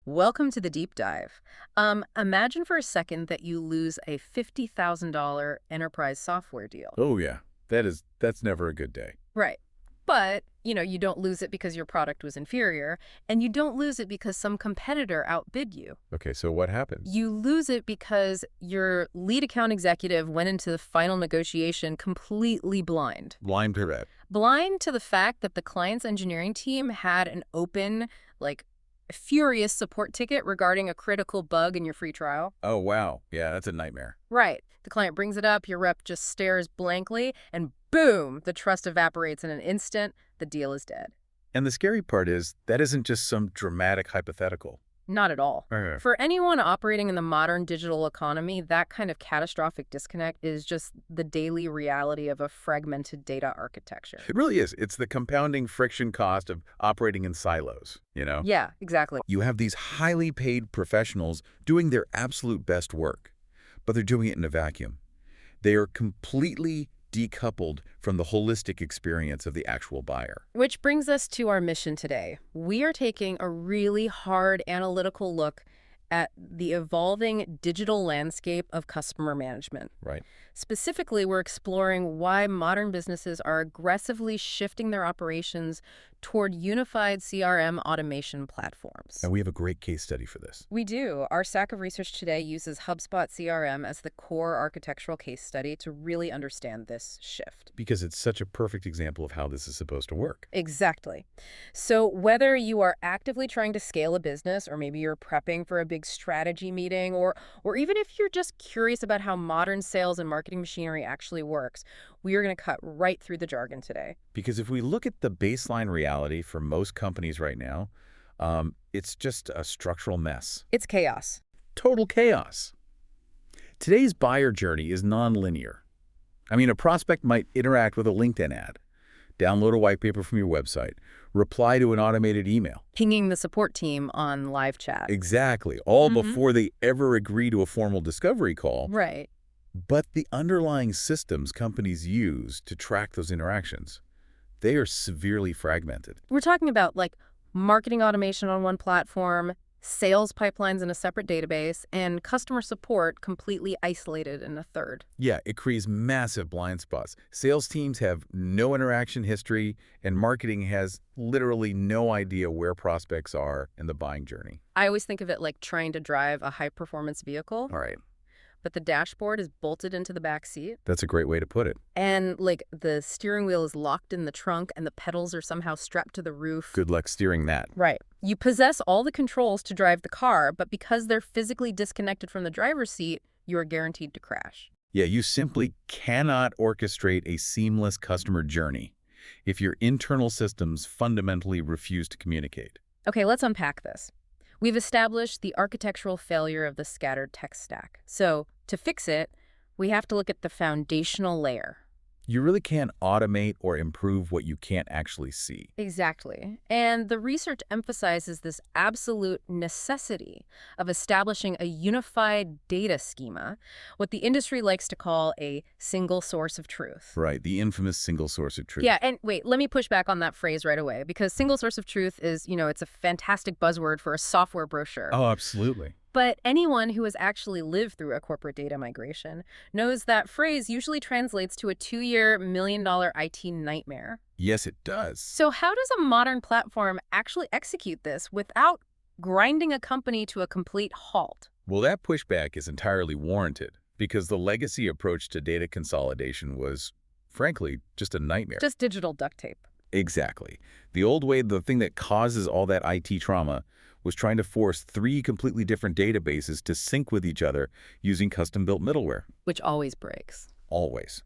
Welcome to the deep dive. Imagine for a second that you lose a $50,000 enterprise software deal. Oh yeah, that's never a good day. Right. But, you don't lose it because your product was inferior, and you don't lose it because some competitor outbid you. Okay, so what happens? You lose it because your lead account executive went into the final negotiation completely blind. Blind pivot. Blind to the fact that the client's engineering team had an open, furious support ticket regarding a critical bug in your free trial. Oh wow, yeah, that's a nightmare. Right. The client brings it up, your rep just stares blankly, and boom, the trust evaporates in an instant. The deal is dead. And the scary part is that isn't just some dramatic hypothetical. Not at all. Right. For anyone operating in the modern digital economy, that kind of catastrophic disconnect is just the daily reality of a fragmented data architecture. It really is. It's the compounding friction cost of operating in silos. Yeah, exactly. You have these highly paid professionals doing their absolute best work, but they're doing it in a vacuum. They are completely decoupled from the holistic experience of the actual buyer. Which brings us to our mission today. We are taking a really hard analytical look at the evolving digital landscape of customer management. Right. Specifically, we're exploring why modern businesses are aggressively shifting their operations toward unified CRM automation platforms. And we have a great case study for this. We do. Our stack of research today uses HubSpot CRM as the core architectural case study to really understand this shift. Because it's such a perfect example of how this is supposed to work. Exactly. So whether you are actively trying to scale a business, or maybe you're prepping for a big strategy meeting, or even if you're just curious about how modern sales and marketing machinery actually works, we are going to cut right through the jargon today. Because if we look at the baseline reality for most companies right now, it's just a structural mess. It's chaos. Total chaos. Today's buyer journey is nonlinear. A prospect might interact with a LinkedIn ad, download a white paper from your website, reply to an automated email. Pinging the support team on live chat. Exactly, all before they ever agree to a formal discovery call. Right. But the underlying systems companies use to track those interactions, they are severely fragmented. We're talking about marketing automation on one platform, sales pipelines in a separate database, and customer support completely isolated in a third. Yeah, it creates massive blind spots. Sales teams have no interaction history, and marketing has literally no idea where prospects are in the buying journey. I always think of it like trying to drive a high-performance vehicle. All right. But the dashboard is bolted into the back seat. That's a great way to put it. And the steering wheel is locked in the trunk and the pedals are somehow strapped to the roof. Good luck steering that. Right. You possess all the controls to drive the car, but because they're physically disconnected from the driver's seat, you are guaranteed to crash. Yeah, you simply cannot orchestrate a seamless customer journey if your internal systems fundamentally refuse to communicate. Okay, let's unpack this. We've established the architectural failure of the scattered tech stack. So, to fix it, we have to look at the foundational layer. You really can't automate or improve what you can't actually see. Exactly. And the research emphasizes this absolute necessity of establishing a unified data schema, what the industry likes to call a single source of truth. Right, the infamous single source of truth. Yeah, and wait, let me push back on that phrase right away, because single source of truth is, it's a fantastic buzzword for a software brochure. Oh, absolutely. But anyone who has actually lived through a corporate data migration knows that phrase usually translates to a 2-year, million-dollar IT nightmare. Yes, it does. So how does a modern platform actually execute this without grinding a company to a complete halt? Well, that pushback is entirely warranted because the legacy approach to data consolidation was, frankly, just a nightmare. Just digital duct tape. Exactly. The old way, the thing that causes all that IT trauma, was trying to force 3 completely different databases to sync with each other using custom-built middleware. Which always breaks. Always.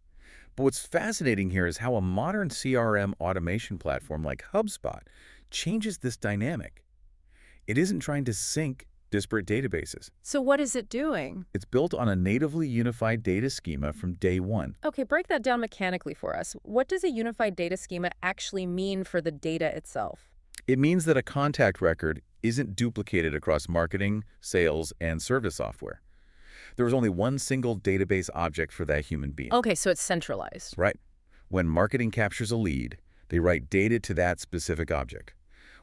But what's fascinating here is how a modern CRM automation platform like HubSpot changes this dynamic. It isn't trying to sync disparate databases. So what is it doing? It's built on a natively unified data schema from day one. Okay, break that down mechanically for us. What does a unified data schema actually mean for the data itself? It means that a contact record isn't duplicated across marketing, sales, and service software. There is only one single database object for that human being. Okay, so it's centralized. Right. When marketing captures a lead, they write data to that specific object.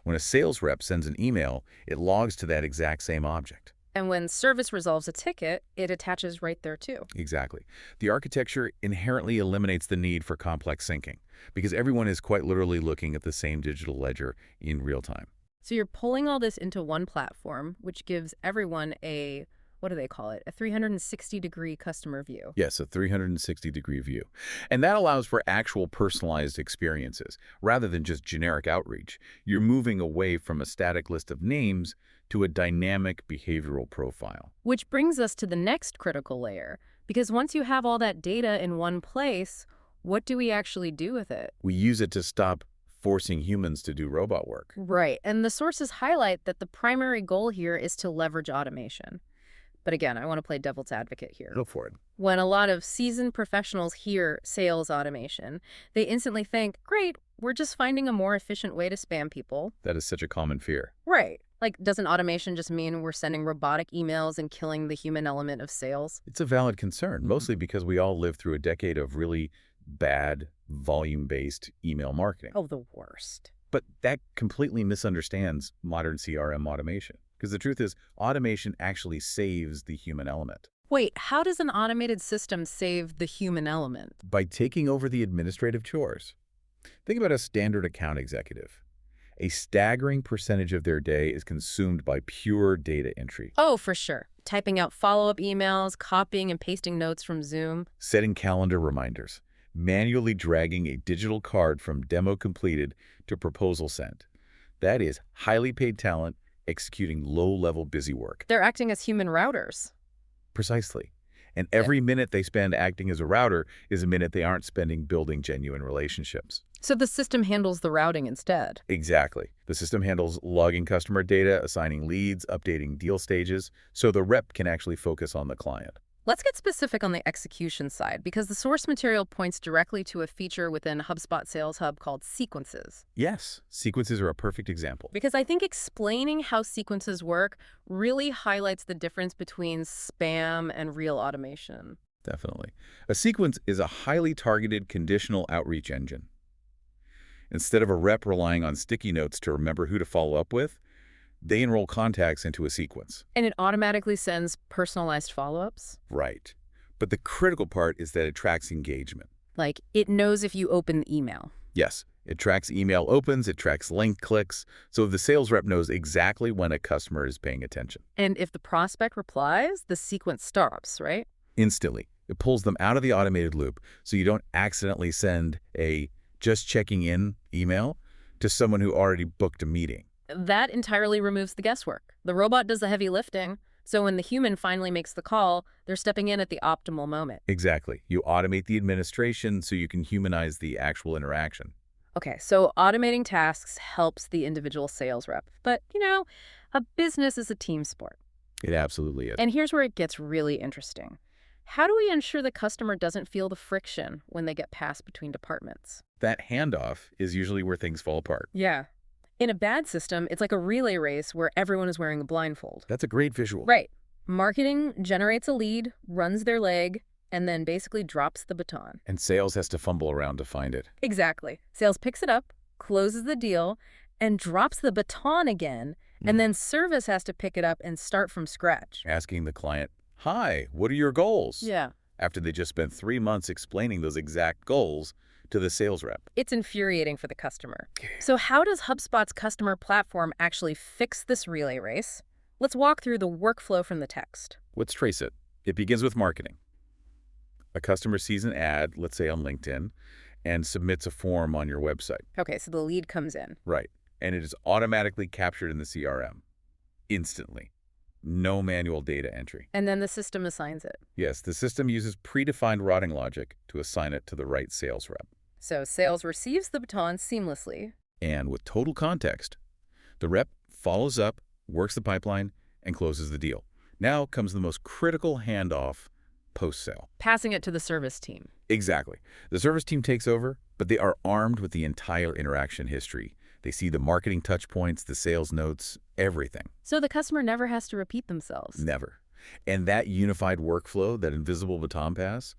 When a sales rep sends an email, it logs to that exact same object. And when service resolves a ticket, it attaches right there too. Exactly. The architecture inherently eliminates the need for complex syncing because everyone is quite literally looking at the same digital ledger in real time. So you're pulling all this into one platform, which gives everyone a, what do they call it? A 360-degree customer view. Yes, a 360-degree view. And that allows for actual personalized experiences rather than just generic outreach. You're moving away from a static list of names to a dynamic behavioral profile. Which brings us to the next critical layer, because once you have all that data in one place, what do we actually do with it? We use it to stop forcing humans to do robot work. Right, and the sources highlight that the primary goal here is to leverage automation. But again, I want to play devil's advocate here. Go for it. When a lot of seasoned professionals hear sales automation, they instantly think, great, we're just finding a more efficient way to spam people. That is such a common fear. Right. Like, doesn't automation just mean we're sending robotic emails and killing the human element of sales? It's a valid concern, mostly because we all lived through a decade of really bad, volume-based email marketing. Oh, the worst. But that completely misunderstands modern CRM automation. Because the truth is, automation actually saves the human element. Wait, how does an automated system save the human element? By taking over the administrative chores. Think about a standard account executive. A staggering percentage of their day is consumed by pure data entry. Oh, for sure. Typing out follow-up emails, copying and pasting notes from Zoom. Setting calendar reminders. Manually dragging a digital card from demo completed to proposal sent. That is highly paid talent executing low-level busy work. They're acting as human routers. Precisely. And every minute they spend acting as a router is a minute they aren't spending building genuine relationships. So the system handles the routing instead. Exactly. The system handles logging customer data, assigning leads, updating deal stages, so the rep can actually focus on the client. Let's get specific on the execution side, because the source material points directly to a feature within HubSpot Sales Hub called sequences. Yes, sequences are a perfect example. Because I think explaining how sequences work really highlights the difference between spam and real automation. Definitely. A sequence is a highly targeted conditional outreach engine. Instead of a rep relying on sticky notes to remember who to follow up with, they enroll contacts into a sequence. And it automatically sends personalized follow-ups? Right. But the critical part is that it tracks engagement. Like, it knows if you open the email. Yes, it tracks email opens, it tracks link clicks, so the sales rep knows exactly when a customer is paying attention. And if the prospect replies, the sequence stops, right? Instantly. It pulls them out of the automated loop so you don't accidentally send a just checking in email to someone who already booked a meeting. That entirely removes the guesswork. The robot does the heavy lifting, so when the human finally makes the call, they're stepping in at the optimal moment. Exactly. You automate the administration so you can humanize the actual interaction. Okay, so automating tasks helps the individual sales rep. But, a business is a team sport. It absolutely is. And here's where it gets really interesting. How do we ensure the customer doesn't feel the friction when they get passed between departments? That handoff is usually where things fall apart. Yeah. In a bad system, it's like a relay race where everyone is wearing a blindfold. That's a great visual. Right. Marketing generates a lead, runs their leg, and then basically drops the baton. And sales has to fumble around to find it. Exactly. Sales picks it up, closes the deal, and drops the baton again, and then service has to pick it up and start from scratch. Asking the client, "Hi, what are your goals?" Yeah. After they just spent 3 months explaining those exact goals to the sales rep. It's infuriating for the customer. So how does HubSpot's customer platform actually fix this relay race? Let's walk through the workflow from the text. Let's trace it. It begins with marketing. A customer sees an ad, let's say on LinkedIn, and submits a form on your website. Okay, so the lead comes in. Right. And it is automatically captured in the CRM. Instantly. No manual data entry. And then the system assigns it. Yes, the system uses predefined routing logic to assign it to the right sales rep. So sales receives the baton seamlessly. And with total context, the rep follows up, works the pipeline, and closes the deal. Now comes the most critical handoff post-sale. Passing it to the service team. Exactly. The service team takes over, but they are armed with the entire interaction history. They see the marketing touch points, the sales notes, everything. So the customer never has to repeat themselves. Never. And that unified workflow, that invisible baton pass,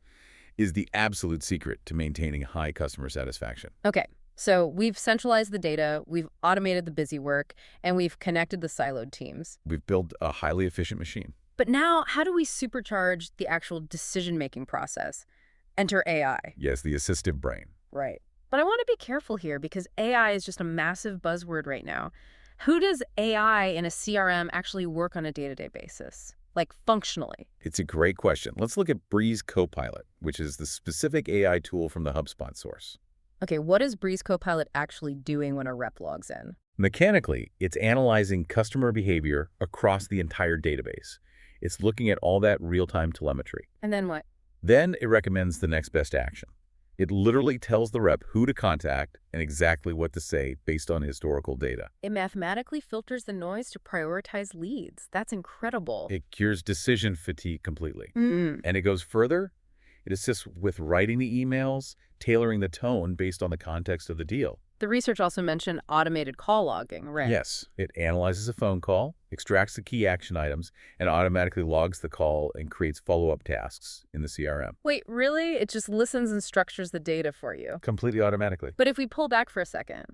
is the absolute secret to maintaining high customer satisfaction. Okay, So we've centralized the data, we've automated the busy work, and we've connected the siloed teams. We've built a highly efficient machine. But now, how do we supercharge the actual decision-making process? Enter AI. Yes, the assistive brain. Right. But I want to be careful here because AI is just a massive buzzword right now. Who does AI in a CRM actually work on a day-to-day basis? Like functionally? It's a great question. Let's look at Breeze Copilot, which is the specific AI tool from the HubSpot source. Okay, what is Breeze Copilot actually doing when a rep logs in? Mechanically, it's analyzing customer behavior across the entire database. It's looking at all that real-time telemetry. And then what? Then it recommends the next best action. It literally tells the rep who to contact and exactly what to say based on historical data. It mathematically filters the noise to prioritize leads. That's incredible. It cures decision fatigue completely. Mm. And it goes further. It assists with writing the emails, tailoring the tone based on the context of the deal. The research also mentioned automated call logging, right? Yes, it analyzes a phone call, extracts the key action items, and automatically logs the call and creates follow-up tasks in the CRM. Wait, really? It just listens and structures the data for you. Completely automatically. But if we pull back for a second,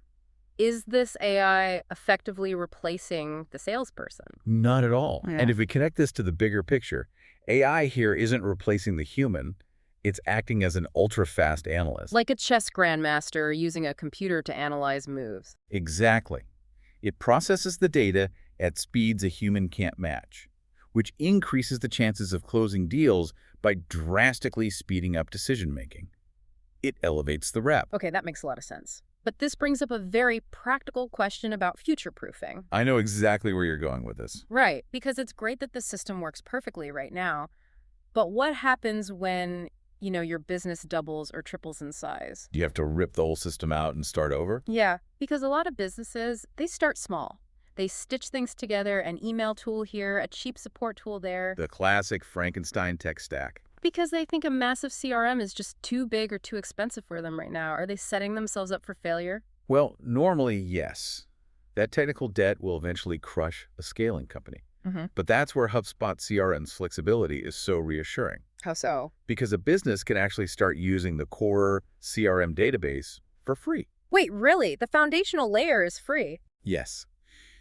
is this AI effectively replacing the salesperson? Not at all. Yeah. And if we connect this to the bigger picture, AI here isn't replacing the human. It's acting as an ultra-fast analyst. Like a chess grandmaster using a computer to analyze moves. Exactly. It processes the data at speeds a human can't match, which increases the chances of closing deals by drastically speeding up decision-making. It elevates the rep. Okay, that makes a lot of sense. But this brings up a very practical question about future-proofing. I know exactly where you're going with this. Right, because it's great that the system works perfectly right now. But what happens when, your business doubles or triples in size? Do you have to rip the whole system out and start over? Yeah, because a lot of businesses, they start small. They stitch things together, an email tool here, a cheap support tool there. The classic Frankenstein tech stack. Because they think a massive CRM is just too big or too expensive for them right now. Are they setting themselves up for failure? Well, normally, yes. That technical debt will eventually crush a scaling company. But that's where HubSpot CRM's flexibility is so reassuring. How so? Because a business can actually start using the core CRM database for free. Wait, really? The foundational layer is free? Yes.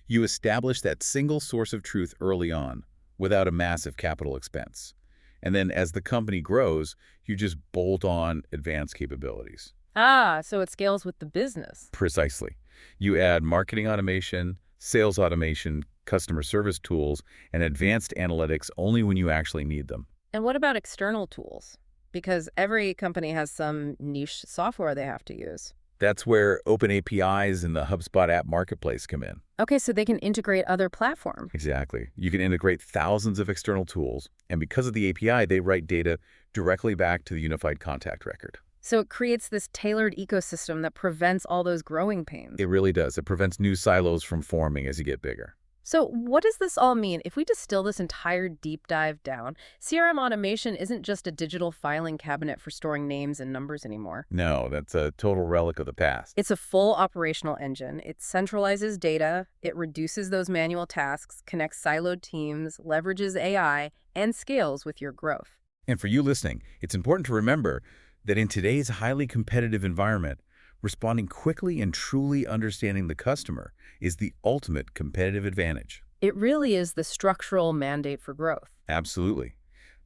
You establish that single source of truth early on without a massive capital expense. And then as the company grows, you just bolt on advanced capabilities. Ah, so it scales with the business. Precisely. You add marketing automation, sales automation, customer service tools, and advanced analytics only when you actually need them. And what about external tools? Because every company has some niche software they have to use. That's where open APIs and the HubSpot app marketplace come in. Okay, so they can integrate other platforms. Exactly. You can integrate thousands of external tools, and because of the API, they write data directly back to the unified contact record. So it creates this tailored ecosystem that prevents all those growing pains. It really does. It prevents new silos from forming as you get bigger. So what does this all mean? If we distill this entire deep dive down, CRM automation isn't just a digital filing cabinet for storing names and numbers anymore. No, that's a total relic of the past. It's a full operational engine. It centralizes data, it reduces those manual tasks, connects siloed teams, leverages AI, and scales with your growth. And for you listening, it's important to remember that in today's highly competitive environment, responding quickly and truly understanding the customer is the ultimate competitive advantage. It really is the structural mandate for growth. Absolutely.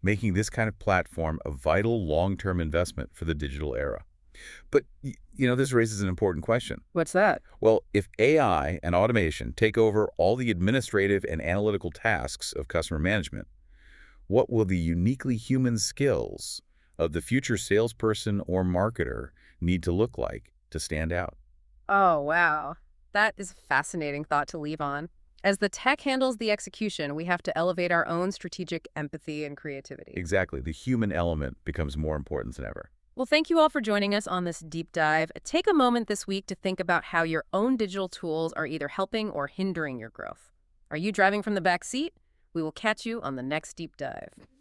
Making this kind of platform a vital long-term investment for the digital era. But, this raises an important question. What's that? Well, if AI and automation take over all the administrative and analytical tasks of customer management, what will the uniquely human skills of the future salesperson or marketer need to look like to stand out? Oh, wow. That is a fascinating thought to leave on. As the tech handles the execution, we have to elevate our own strategic empathy and creativity. Exactly. The human element becomes more important than ever. Well, thank you all for joining us on this deep dive. Take a moment this week to think about how your own digital tools are either helping or hindering your growth. Are you driving from the back seat? We will catch you on the next deep dive.